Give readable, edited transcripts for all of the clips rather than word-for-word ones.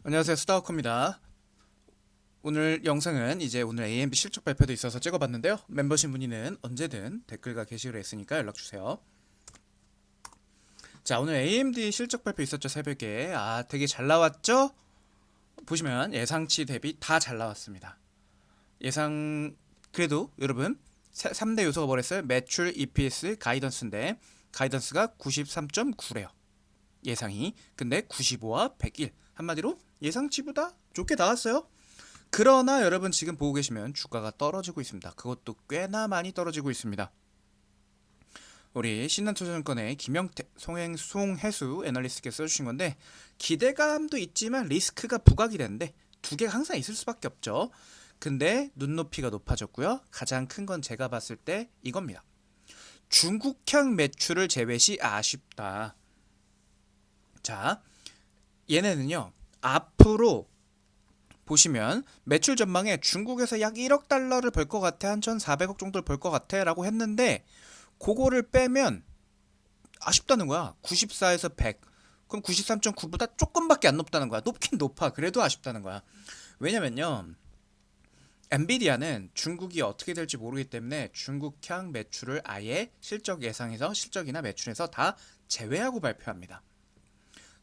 안녕하세요, 스타워커입니다. 오늘 영상은 오늘 AMD 실적 발표도 있어서 찍어봤는데요. 멤버십 문의는 언제든 댓글과 게시글에 있으니까 연락주세요. 자, 오늘 AMD 실적 발표 있었죠, 새벽에. 되게 잘 나왔죠? 보시면 예상치 대비 다 잘 나왔습니다. 그래도 여러분 3대 요소가 뭐랬어요? 매출, EPS, 가이던스인데 가이던스가 93.9래요. 예상이. 근데 95와 101. 한마디로 예상치보다 좋게 나왔어요. 그러나 여러분 지금 보고 계시면 주가가 떨어지고 있습니다. 그것도 꽤나 많이 떨어지고 있습니다. 우리 신한투자증권의 김영태, 송혜수 애널리스트께서 써주신 건데 기대감도 있지만 리스크가 부각이 되는데 두 개가 항상 있을 수밖에 없죠. 근데 눈높이가 높아졌고요. 가장 큰 건 제가 봤을 때 이겁니다. 중국향 매출을 제외시 아쉽다. 자, 얘네는요. 앞으로 보시면 매출 전망에 중국에서 약 1억 달러를 벌 것 같아, 한 1,400억 정도를 벌 것 같아 라고 했는데 그거를 빼면 아쉽다는 거야. 94에서 100. 그럼 93.9보다 조금밖에 안 높다는 거야. 높긴 높아. 그래도 아쉽다는 거야. 왜냐면요. 엔비디아는 중국이 어떻게 될지 모르기 때문에 중국향 매출을 아예 실적 예상에서 실적이나 매출에서 다 제외하고 발표합니다.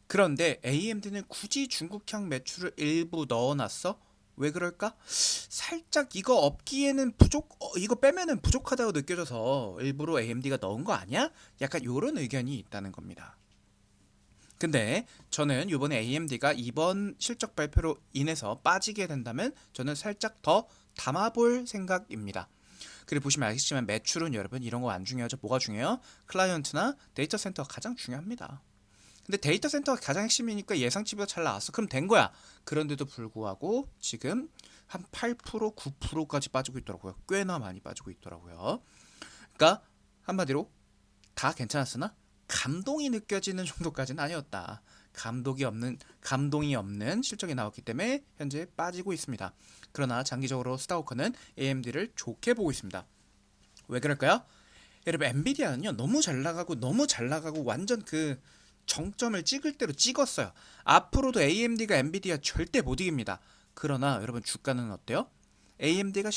그런데 AMD는 굳이 중국향 매출을 일부 넣어놨어? 왜 그럴까? 살짝 이거 없기에는 이거 빼면은 부족하다고 느껴져서 일부러 AMD가 넣은 거 아니야? 약간 이런 의견이 있다는 겁니다. 근데 저는 이번에 AMD가 이번 실적 발표로 인해서 빠지게 된다면 저는 살짝 더 담아볼 생각입니다. 그리고 보시면 아시겠지만 매출은 여러분 이런 거 안 중요하죠. 뭐가 중요해요? 클라이언트나 데이터 센터가 가장 중요합니다. 근데 데이터 센터가 가장 핵심이니까 예상치보다 잘 나왔어. 그럼 된 거야. 그런데도 불구하고 지금 한 8%, 9%까지 빠지고 있더라고요. 꽤나 많이 빠지고 있더라고요. 그러니까 한마디로 다 괜찮았으나 감동이 느껴지는 정도까지는 아니었다. 감동이 없는 실적이 나왔기 때문에 현재 빠지고 있습니다. 그러나 장기적으로 스타워커는 AMD를 좋게 보고 있습니다. 왜 그럴까요? 여러분 엔비디아는요 너무 잘 나가고 완전 그 정점을 찍을 대로 찍었어요. 앞으로도 AMD가 엔비디아 절대 못 이깁니다. 그러나 여러분 주가는 어때요? AMD가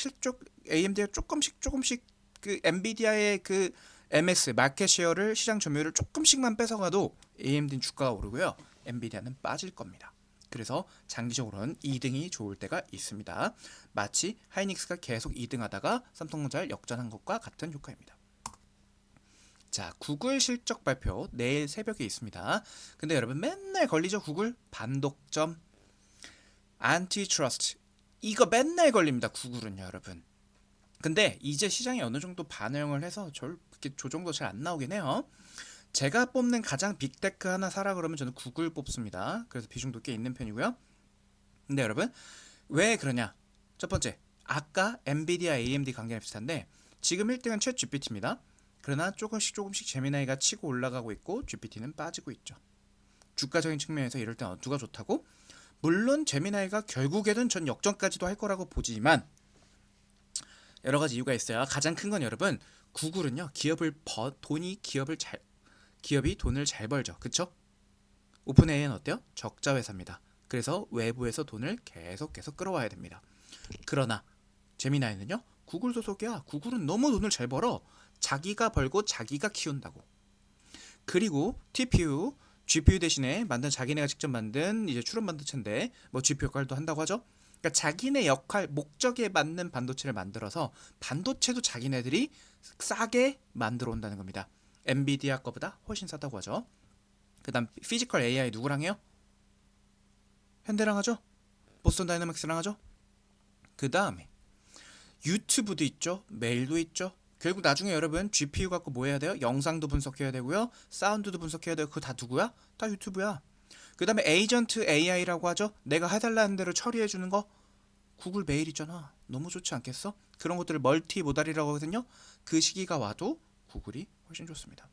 조금씩 그 엔비디아의 그 MS 마켓 쉐어를 시장 점유율을 조금씩만 뺏어가도 AMD는 주가가 오르고요. 엔비디아는 빠질 겁니다. 그래서 장기적으로는 2등이 좋을 때가 있습니다. 마치 하이닉스가 계속 2등하다가 삼성전자를 역전한 것과 같은 효과입니다. 자, 구글 실적 발표 내일 새벽에 있습니다. 근데 여러분 맨날 걸리죠, 구글? 반독점, 안티트러스트. 이거 맨날 걸립니다, 구글은요, 여러분. 근데 이제 시장이 어느 정도 반영을 해서 그렇게 조정도 잘 안 나오긴 해요. 제가 뽑는 가장 빅테크 하나 사라 그러면 저는 구글 뽑습니다. 그래서 비중도 꽤 있는 편이고요. 근데 여러분, 왜 그러냐? 첫 번째, 아까 엔비디아 AMD 관계는 비슷한데 지금 1등은 챗 GPT입니다. 그러나 조금씩 제미나이가 치고 올라가고 있고 GPT는 빠지고 있죠. 주가적인 측면에서 이럴 땐 누가 좋다고? 물론 제미나이가 결국에는 전 역전까지도 할 거라고 보지만 여러 가지 이유가 있어요. 가장 큰 건 여러분, 구글은요 기업이 돈을 잘 벌죠. 그쵸? 오픈 AI는 어때요? 적자 회사입니다. 그래서 외부에서 돈을 계속 끌어와야 됩니다. 그러나 제미나이는요 구글 소속이야. 구글은 너무 돈을 잘 벌어. 자기가 벌고 자기가 키운다고. 그리고 TPU, GPU 대신에 만든 자기네가 직접 만든 이제 추론 반도체인데 뭐 GPU 역할도 한다고 하죠. 그러니까 자기네 역할 목적에 맞는 반도체를 만들어서 반도체도 자기네들이 싸게 만들어 온다는 겁니다. 엔비디아 거보다 훨씬 싸다고 하죠. 그다음 피지컬 AI 누구랑 해요? 현대랑 하죠. 보스턴 다이너믹스랑 하죠. 그다음에 유튜브도 있죠. 메일도 있죠. 결국 나중에 여러분 GPU 갖고 뭐 해야 돼요? 영상도 분석해야 되고요. 사운드도 분석해야 되고 그거 다 누구야? 다 유튜브야. 그 다음에 에이전트 AI라고 하죠. 내가 해달라는 대로 처리해주는 거. 구글 메일 있잖아. 너무 좋지 않겠어? 그런 것들을 멀티 모달이라고 하거든요. 그 시기가 와도 구글이 훨씬 좋습니다.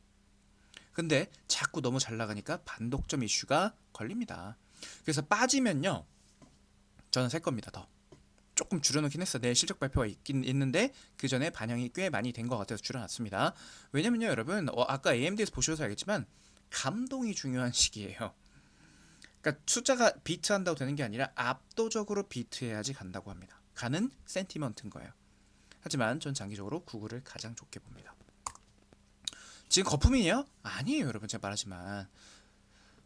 근데 자꾸 너무 잘 나가니까 반독점 이슈가 걸립니다. 그래서 빠지면요. 저는 살 겁니다. 더. 조금 줄여놓긴 했어. 내일 실적 발표가 있긴 있는데 그 전에 반영이 꽤 많이 된 것 같아서 줄여놨습니다. 왜냐면요, 여러분, 아까 AMD에서 보셔서 알겠지만 감동이 중요한 시기예요. 그러니까 숫자가 비트한다고 되는 게 아니라 압도적으로 비트해야지 간다고 합니다. 가는 센티먼트인 거예요. 하지만 전 장기적으로 구글을 가장 좋게 봅니다. 지금 거품이에요? 아니에요, 여러분. 제가 말하지만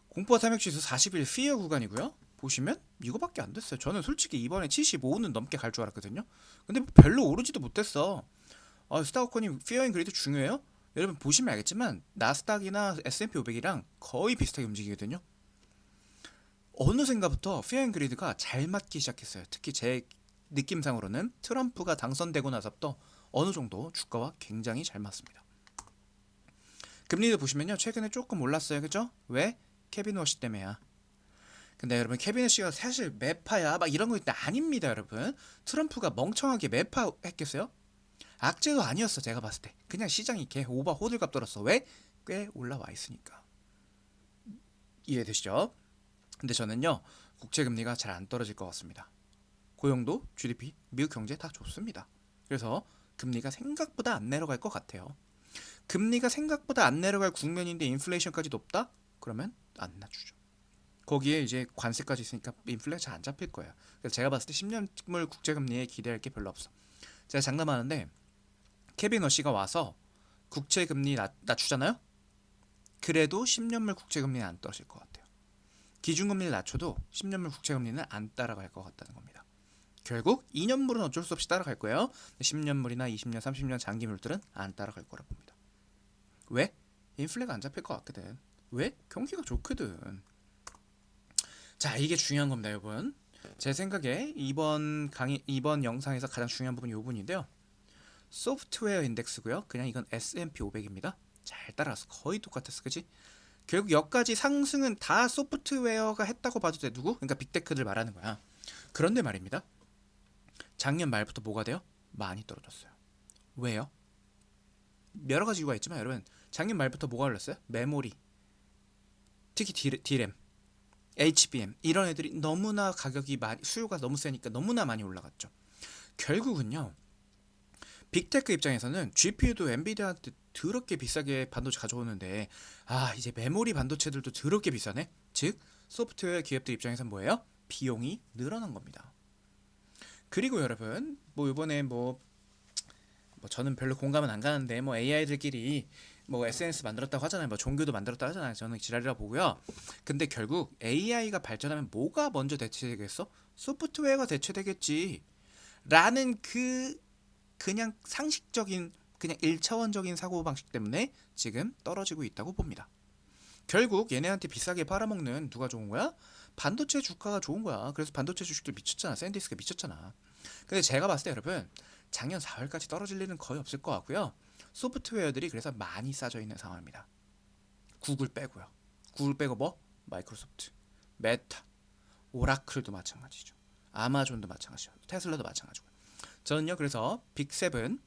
공포와 탐욕지수 41 피어 구간이고요. 보시면 이거밖에 안 됐어요. 저는 솔직히 이번에 75는 넘게 갈 줄 알았거든요. 근데 별로 오르지도 못했어. 스타워커님 피어 앤 그리드 중요해요? 여러분 보시면 알겠지만 나스닥이나 S&P 500이랑 거의 비슷하게 움직이거든요. 어느샌가부터 피어 앤 그리드가 잘 맞기 시작했어요. 특히 제 느낌상으로는 트럼프가 당선되고 나서부터 어느 정도 주가와 굉장히 잘 맞습니다. 금리도 보시면요, 최근에 조금 올랐어요. 그죠? 왜? 케빈 워시 때문에야. 근데 여러분, 케빈 워시가 사실 매파야 막 이런 거 있다. 아닙니다, 여러분. 트럼프가 멍청하게 매파 했겠어요? 악재도 아니었어. 제가 봤을 때 그냥 시장이 개 오바 호들갑 떨었어. 왜? 꽤 올라와 있으니까. 이해되시죠? 근데 저는요, 국채금리가 잘 안 떨어질 것 같습니다. 고용도, GDP, 미국 경제 다 좋습니다. 그래서 금리가 생각보다 안 내려갈 것 같아요. 금리가 생각보다 안 내려갈 국면인데 인플레이션까지 높다? 그러면 안 낮추죠. 거기에 이제 관세까지 있으니까 인플레가 잘 안 잡힐 거예요. 그래서 제가 봤을 때 10년물 국채금리에 기대할 게 별로 없어. 제가 장담하는데 케빈 워시가 와서 국채금리 낮추잖아요? 그래도 10년물 국채금리는 안 떨어질 것 같아요. 기준금리를 낮춰도 10년물 국채금리는 안 따라갈 것 같다는 겁니다. 결국 2년물은 어쩔 수 없이 따라갈 거예요. 10년물이나 20년, 30년 장기물들은 안 따라갈 거라 봅니다. 왜? 인플레가 안 잡힐 것 같거든. 왜? 경기가 좋거든. 자, 이게 중요한 겁니다, 여러분. 제 생각에 이번 영상에서 가장 중요한 부분이 이 부분인데요. 소프트웨어 인덱스고요. 그냥 이건 S&P 500입니다. 잘 따라서 거의 똑같았어, 그지? 결국 여기까지 상승은 다 소프트웨어가 했다고 봐도 돼. 누구? 그러니까 빅테크들 말하는 거야. 그런데 말입니다. 작년 말부터 뭐가 돼요? 많이 떨어졌어요. 왜요? 여러 가지 이유가 있지만 여러분, 작년 말부터 뭐가 올랐어요? 메모리, 특히 D램, HBM 이런 애들이 너무나 가격이 수요가 너무 세니까 너무나 많이 올라갔죠. 결국은요, 빅테크 입장에서는 GPU도 엔비디아한테 더럽게 비싸게 반도체 가져오는데 이제 메모리 반도체들도 더럽게 비싸네. 즉 소프트웨어 기업들 입장에서는 뭐예요? 비용이 늘어난 겁니다. 그리고 여러분, 뭐 이번에 뭐 저는 별로 공감은 안 가는데 뭐 AI들끼리 뭐 SNS 만들었다고 하잖아요. 뭐 종교도 만들었다고 하잖아요. 저는 지랄이라 보고요. 근데 결국 AI가 발전하면 뭐가 먼저 대체되겠어? 소프트웨어가 대체되겠지. 라는 그냥 상식적인 그냥 1차원적인 사고방식 때문에 지금 떨어지고 있다고 봅니다. 결국 얘네한테 비싸게 팔아먹는 누가 좋은 거야? 반도체 주가가 좋은 거야. 그래서 반도체 주식들 미쳤잖아. 샌디스크가 미쳤잖아. 근데 제가 봤을 때 여러분, 작년 4월까지 떨어질 일은 거의 없을 것 같고요. 소프트웨어들이 그래서 많이 싸져 있는 상황입니다. 구글 빼고요. 구글 빼고 뭐? 마이크로소프트, 메타, 오라클도 마찬가지죠. 아마존도 마찬가지죠. 테슬라도 마찬가지고. 저는요, 그래서 빅7,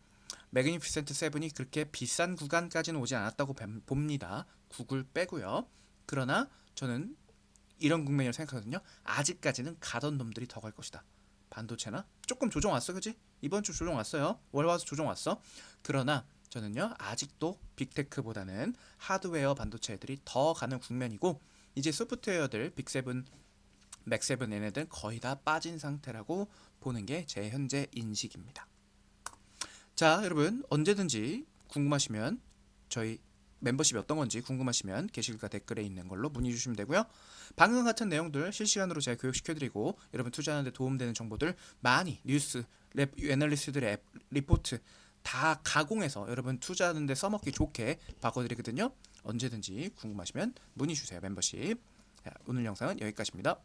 매그니피센트 7이 그렇게 비싼 구간까지는 오지 않았다고 봅니다. 구글 빼고요. 그러나 저는 이런 국면이라고 생각하거든요. 아직까지는 가던 놈들이 더 갈 것이다. 반도체나 조금 조정 왔어, 그지? 이번 주 조정 왔어요. 월 와서 조정 왔어. 그러나 저는요, 아직도 빅테크보다는 하드웨어 반도체 애들이 더 가는 국면이고, 이제 소프트웨어들 빅7, 맥7 얘네들 거의 다 빠진 상태라고 보는 게 제 현재 인식입니다. 자, 여러분 언제든지 궁금하시면 저희 멤버십이 어떤 건지 궁금하시면 게시글과 댓글에 있는 걸로 문의 주시면 되고요. 방금 같은 내용들 실시간으로 제가 교육시켜드리고 여러분 투자하는 데 도움되는 정보들 많이 뉴스, 애널리스트들의 리포트 다 가공해서 여러분 투자하는 데 써먹기 좋게 바꿔드리거든요. 언제든지 궁금하시면 문의 주세요. 멤버십. 자, 오늘 영상은 여기까지입니다.